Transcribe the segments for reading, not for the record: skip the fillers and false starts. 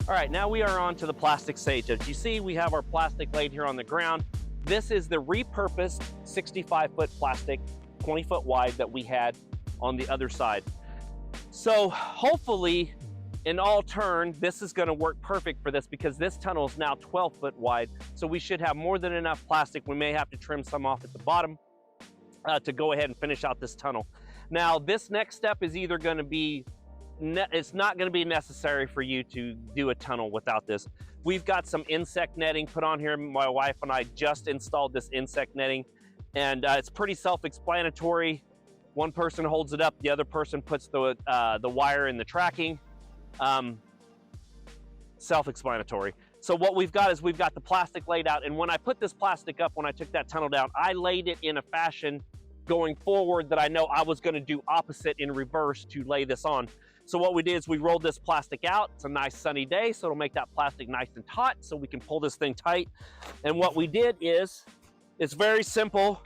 All right, now we are on to the plastic stage. As you see, we have our plastic laid here on the ground. This is the repurposed 65-foot plastic, 20-foot wide that we had on the other side. So hopefully, in all turn, this is gonna work perfect for this because this tunnel is now 12-foot wide. So we should have more than enough plastic. We may have to trim some off at the bottom to go ahead and finish out this tunnel. Now, this next step is either gonna be, it's not gonna be necessary for you to do a tunnel without this. We've got some insect netting put on here. My wife and I just installed this insect netting, and it's pretty self-explanatory. One person holds it up, the other person puts the wire in the tracking. Self-explanatory. So what we've got is we've got the plastic laid out, and when I put this plastic up, when I took that tunnel down, I laid it in a fashion going forward that I know I was gonna do opposite in reverse to lay this on. So what we did is we rolled this plastic out. It's a nice sunny day, so it'll make that plastic nice and taut so we can pull this thing tight. And what we did is, it's very simple.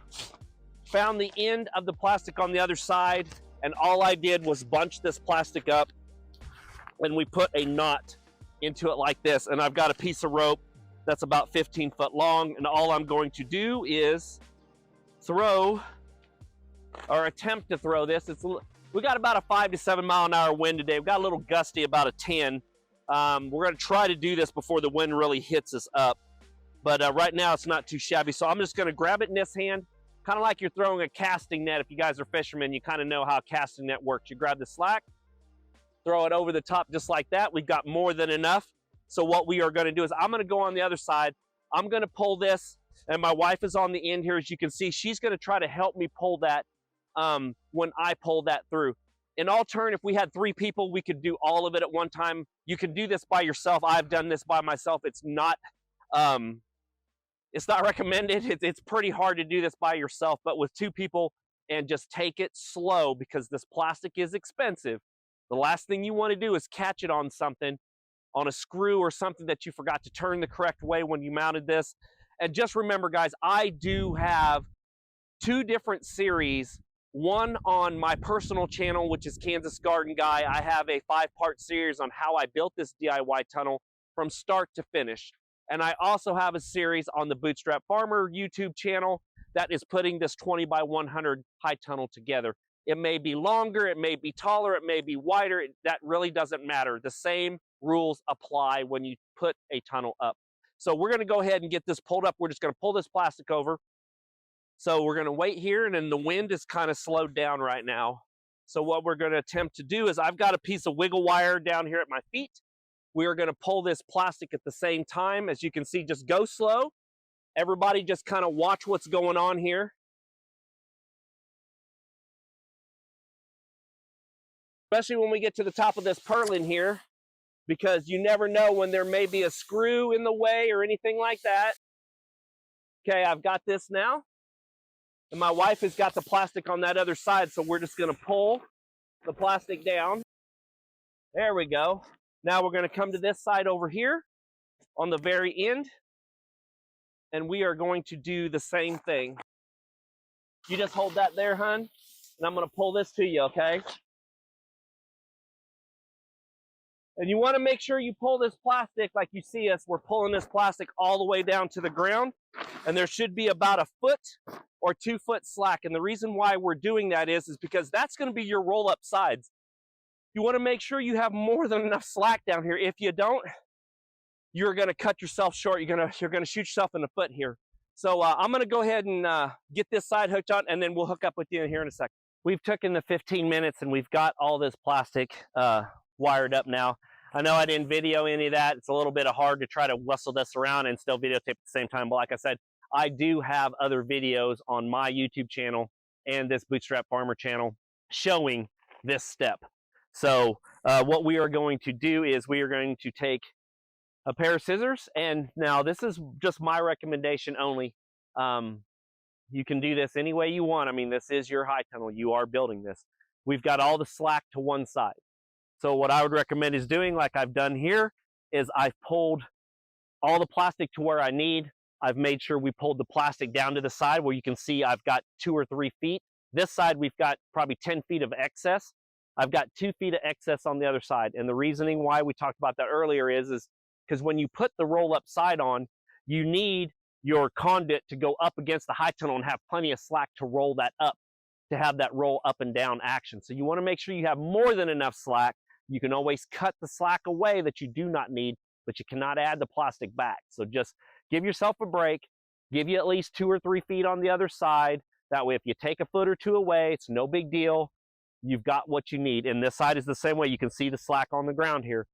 Found the end of the plastic on the other side, and all I did was bunch this plastic up, and we put a knot into it like this. And I've got a piece of rope that's about 15 foot long, and all I'm going to do is throw, or attempt to throw this. We got about a 5 to 7 mile an hour wind today. We've got a little gusty, about a 10. We're gonna try to do this before the wind really hits us up. But right now it's not too shabby. So I'm just gonna grab it in this hand, kind of like you're throwing a casting net. If you guys are fishermen, you kind of know how a casting net works. You grab the slack, throw it over the top just like that. We've got more than enough. So what we are gonna do is I'm gonna go on the other side. I'm gonna pull this, and my wife is on the end here. As you can see, she's gonna try to help me pull that when I pull that through. In all turn, if we had 3 people, we could do all of it at one time. You can do this by yourself. I've done this by myself. It's not recommended. It's pretty hard to do this by yourself, but with 2 people, and just take it slow because this plastic is expensive. The last thing you want to do is catch it on something, on a screw or something that you forgot to turn the correct way when you mounted this. And just remember, guys, I do have 2 different series. One on my personal channel, which is Kansas Garden Guy. I have a 5-part series on how I built this DIY tunnel from start to finish. And I also have a series on the Bootstrap Farmer YouTube channel that is putting this 20 by 100 high tunnel together. It may be longer, it may be taller, it may be wider. That really doesn't matter. The same rules apply when you put a tunnel up. So we're gonna go ahead and get this pulled up. We're just gonna pull this plastic over. So we're gonna wait here, and then the wind is kind of slowed down right now. So what we're gonna attempt to do is I've got a piece of wiggle wire down here at my feet. We are gonna pull this plastic at the same time. As you can see, just go slow. Everybody just kind of watch what's going on here. Especially when we get to the top of this purlin here, because you never know when there may be a screw in the way or anything like that. Okay, I've got this now. And my wife has got the plastic on that other side, so we're just gonna pull the plastic down. There we go. Now we're gonna come to this side over here on the very end, and we are going to do the same thing. You just hold that there, hun, and I'm gonna pull this to you, okay? And you wanna make sure you pull this plastic like you see us. We're pulling this plastic all the way down to the ground, and there should be about a 1 or 2 foot slack. And the reason why we're doing that is because that's gonna be your roll-up sides. You wanna make sure you have more than enough slack down here. If you don't, you're gonna cut yourself short. You're gonna shoot yourself in the foot here. So I'm gonna go ahead and get this side hooked on, and then we'll hook up with you here in a second. We've taken the 15 minutes and we've got all this plastic wired up now. I know I didn't video any of that. It's a little bit hard to try to wrestle this around and still videotape at the same time. But like I said, I do have other videos on my YouTube channel and this Bootstrap Farmer channel showing this step. So what we are going to do is we are going to take a pair of scissors, and now this is just my recommendation only. You can do this any way you want. I mean, this is your high tunnel. You are building this. We've got all the slack to one side. So what I would recommend is doing, like I've done here, is I've pulled all the plastic to where I need. I've made sure we pulled the plastic down to the side where you can see I've got 2 or 3 feet. This side, we've got probably 10 feet of excess. I've got 2 feet of excess on the other side. And the reasoning why we talked about that earlier is because when you put the roll up side on, you need your conduit to go up against the high tunnel and have plenty of slack to roll that up, to have that roll up and down action. So you want to make sure you have more than enough slack. You can always cut the slack away that you do not need, but you cannot add the plastic back. So just give yourself a break, give you at least 2 or 3 feet on the other side. That way, if you take a foot or 2 away, it's no big deal. You've got what you need. And this side is the same way. You can see the slack on the ground here.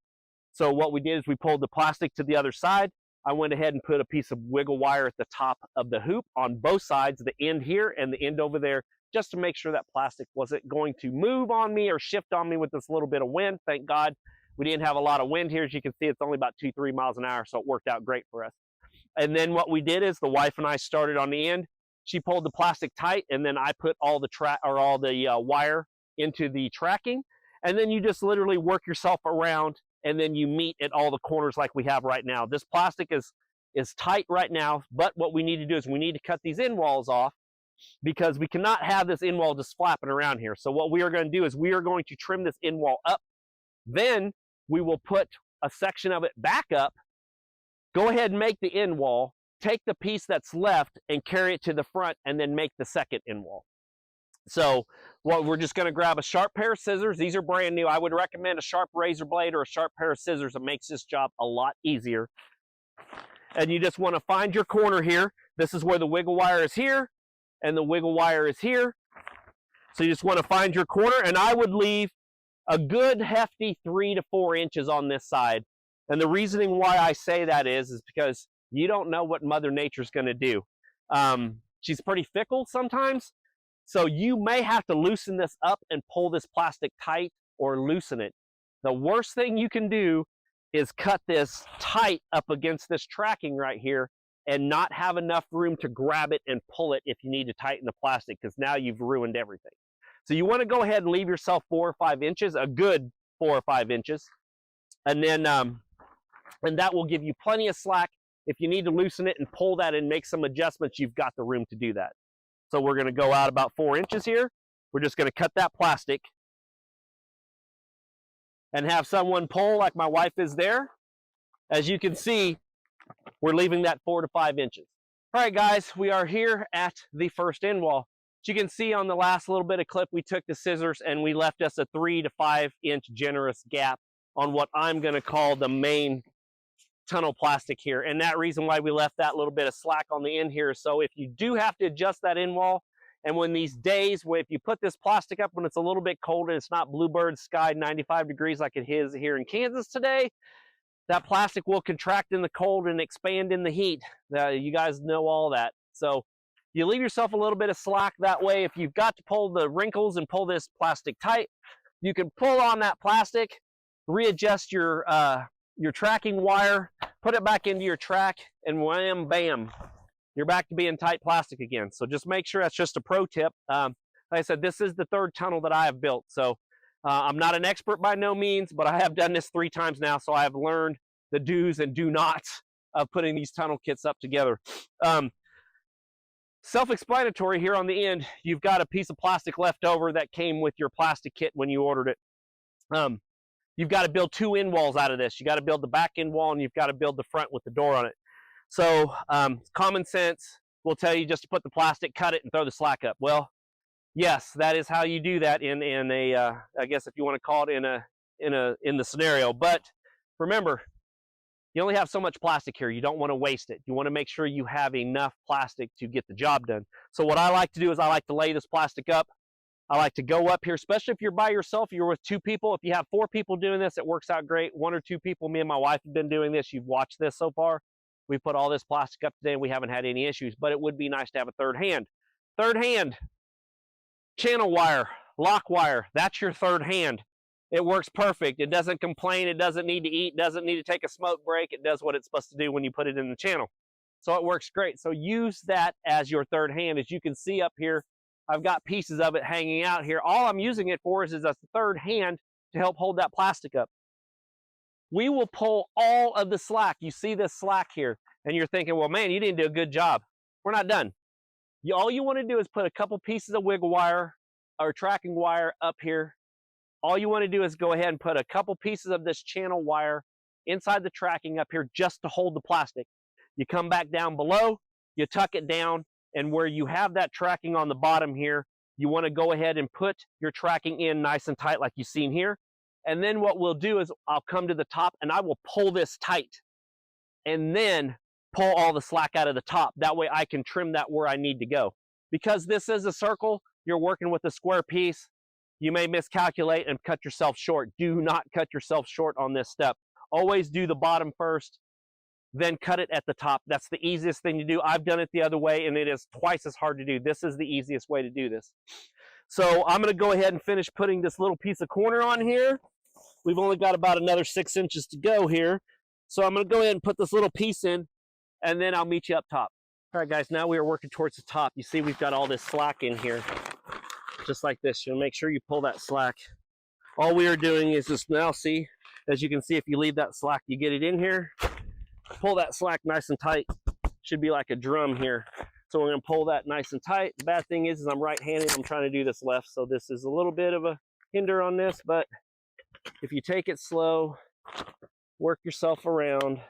So what we did is we pulled the plastic to the other side. I went ahead and put a piece of wiggle wire at the top of the hoop on both sides, the end here and the end over there, just to make sure that plastic wasn't going to move on me or shift on me with this little bit of wind. Thank God we didn't have a lot of wind here. As you can see, it's only about 2-3 miles an hour, so it worked out great for us. And then what we did is the wife and I started on the end. She pulled the plastic tight, and then I put all the wire into the tracking. And then you just literally work yourself around, and then you meet at all the corners like we have right now. This plastic is tight right now, but what we need to do is we need to cut these end walls off, because we cannot have this end wall just flapping around here. So what we are going to do is we are going to trim this end wall up. Then we will put a section of it back up, go ahead and make the end wall, take the piece that's left and carry it to the front, and then make the second end wall. So we're just going to grab a sharp pair of scissors. These are brand new. I would recommend a sharp razor blade or a sharp pair of scissors. It makes this job a lot easier. And you just want to find your corner here. This is where the wiggle wire is here, and the wiggle wire is here. So you just want to find your corner, and I would leave a good hefty 3 to 4 inches on this side. And the reasoning why I say that is because you don't know what Mother Nature's going to do. She's pretty fickle sometimes. So you may have to loosen this up and pull this plastic tight or loosen it. The worst thing you can do is cut this tight up against this tracking right here and not have enough room to grab it and pull it if you need to tighten the plastic, because now you've ruined everything. So you want to go ahead and leave yourself 4 or 5 inches, a good 4 or 5 inches. And then and that will give you plenty of slack. If you need to loosen it and pull that and make some adjustments, you've got the room to do that. So we're going to go out about 4 inches here. We're just going to cut that plastic and have someone pull like my wife is there. As you can see, we're leaving that 4 to 5 inches. All right, guys, we are here at the first end wall. As you can see on the last little bit of clip, we took the scissors and we left us a 3 to 5 inch generous gap on what I'm going to call the main tunnel plastic here. And that reason why we left that little bit of slack on the end here. So if you do have to adjust that end wall, and when these days where if you put this plastic up when it's a little bit cold and it's not bluebird sky 95 degrees like it is here in Kansas today, that plastic will contract in the cold and expand in the heat. You guys know all that. So you leave yourself a little bit of slack. That way, if you've got to pull the wrinkles and pull this plastic tight, you can pull on that plastic, readjust your tracking wire, put it back into your track, and wham, bam, you're back to being tight plastic again. So just make sure, that's just a pro tip. Like I said, this is the 3rd tunnel that I have built. So I'm not an expert by no means, but I have done this 3 times now. So I have learned the do's and do nots of putting these tunnel kits up together. Self-explanatory here on the end, you've got a piece of plastic left over that came with your plastic kit when you ordered it. You've got to build 2 end walls out of this. You got to build the back end wall, and you've got to build the front with the door on it. So common sense will tell you just to put the plastic, cut it, and throw the slack up. Well, yes, that is how you do that in a I guess if you want to call it in the scenario. But remember, you only have so much plastic here. You don't want to waste it. You want to make sure you have enough plastic to get the job done. So what I like to do is I like to lay this plastic up. I like to go up here, especially if you're by yourself, you're with 2 people. If you have 4 people doing this, it works out great. 1 or 2 people, me and my wife have been doing this. You've watched this so far. We put all this plastic up today and we haven't had any issues, but it would be nice to have a 3rd hand. 3rd hand, channel wire, lock wire, that's your 3rd hand. It works perfect. It doesn't complain. It doesn't need to eat, doesn't need to take a smoke break. It does what it's supposed to do when you put it in the channel. So it works great. So use that as your 3rd hand. As you can see up here, I've got pieces of it hanging out here. All I'm using it for is a 3rd hand to help hold that plastic up. We will pull all of the slack. You see this slack here, and you're thinking, well, man, you didn't do a good job. We're not done. All you want to do is put a couple pieces of wiggle wire or tracking wire up here all you want to do is go ahead and put a couple pieces of this channel wire inside the tracking up here just to hold the plastic. You come back down below, you tuck it down, and where you have that tracking on the bottom here, you want to go ahead and put your tracking in nice and tight like you've seen here. And then what we'll do is I'll come to the top and I will pull this tight and then pull all the slack out of the top. That way I can trim that where I need to go. Because this is a circle, you're working with a square piece, you may miscalculate and cut yourself short. Do not cut yourself short on this step. Always do the bottom first, then cut it at the top. That's the easiest thing to do. I've done it the other way and it is twice as hard to do. This is the easiest way to do this. So I'm gonna go ahead and finish putting this little piece of corner on here. We've only got about another 6 inches to go here. So I'm gonna go ahead and put this little piece in and then I'll meet you up top. All right guys, now we are working towards the top. You see we've got all this slack in here, just like this. You'll make sure you pull that slack. All we are doing is just now, see, as you can see, if you leave that slack, you get it in here, pull that slack nice and tight. Should be like a drum here. So we're gonna pull that nice and tight. The bad thing is I'm right-handed, I'm trying to do this left, so this is a little bit of a hinder on this, but if you take it slow, work yourself around,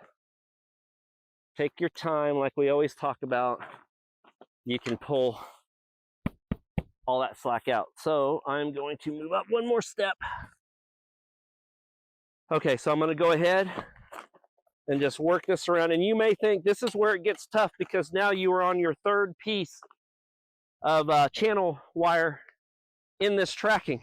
take your time like we always talk about, you can pull all that slack out. So I'm going to move up one more step. Okay, so I'm going to go ahead and just work this around. And you may think this is where it gets tough because now you are on your third piece of channel wire in this tracking.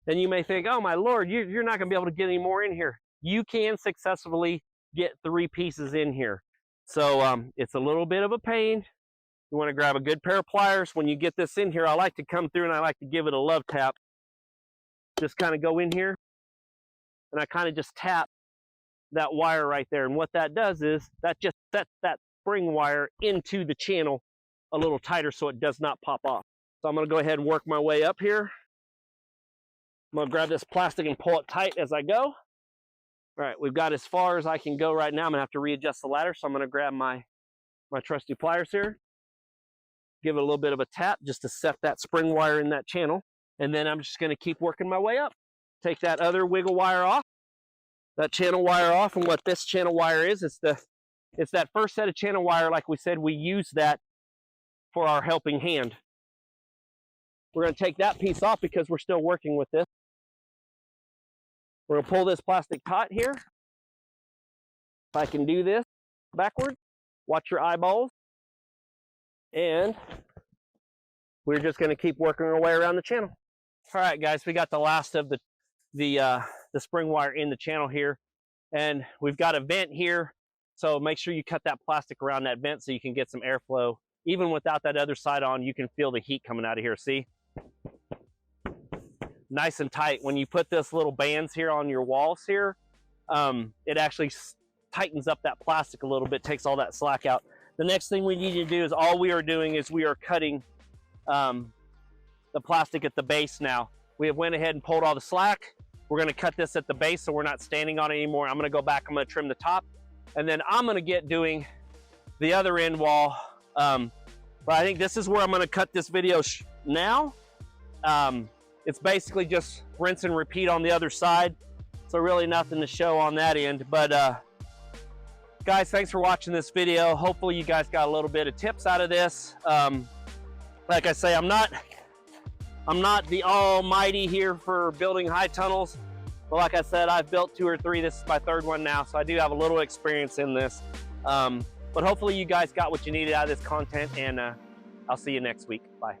And you may think, oh my Lord, you're not going to be able to get any more in here. You can successfully get 3 pieces in here. So it's a little bit of a pain. You want to grab a good pair of pliers. When you get this in here, I like to come through and I like to give it a love tap. Just kind of go in here and I kind of just tap that wire right there. And what that does is that just sets that spring wire into the channel a little tighter so it does not pop off. So I'm going to go ahead and work my way up here. I'm going to grab this plastic and pull it tight as I go. All right, we've got as far as I can go right now. I'm going to have to readjust the ladder, so I'm going to grab my trusty pliers here. Give it a little bit of a tap just to set that spring wire in that channel. And then I'm just going to keep working my way up. Take that other wiggle wire off, that channel wire off. And what this channel wire is, it's that first set of channel wire. Like we said, we use that for our helping hand. We're going to take that piece off because we're still working with this. We're going to pull this plastic taut here. If I can do this backward, watch your eyeballs. And we're just going to keep working our way around the channel. All right, guys, we got the last of the spring wire in the channel here. And we've got a vent here. So make sure you cut that plastic around that vent so you can get some airflow. Even without that other side on, you can feel the heat coming out of here, see? Nice and tight. When you put this little bands here on your walls here, it actually tightens up that plastic a little bit, takes all that slack out. The next thing we need to do is all we are doing is we are cutting the plastic at the base now. We have went ahead and pulled all the slack. We're going to cut this at the base so we're not standing on it anymore. I'm going to go back, I'm going to trim the top, and then I'm going to get doing the other end wall. But I think this is where I'm going to cut this video now. It's basically just rinse and repeat on the other side. So really nothing to show on that end. But guys, thanks for watching this video. Hopefully you guys got a little bit of tips out of this. Like I say, I'm not the almighty here for building high tunnels. But like I said, I've built 2 or 3. This is my 3rd one now. So I do have a little experience in this. But hopefully you guys got what you needed out of this content, and I'll see you next week. Bye.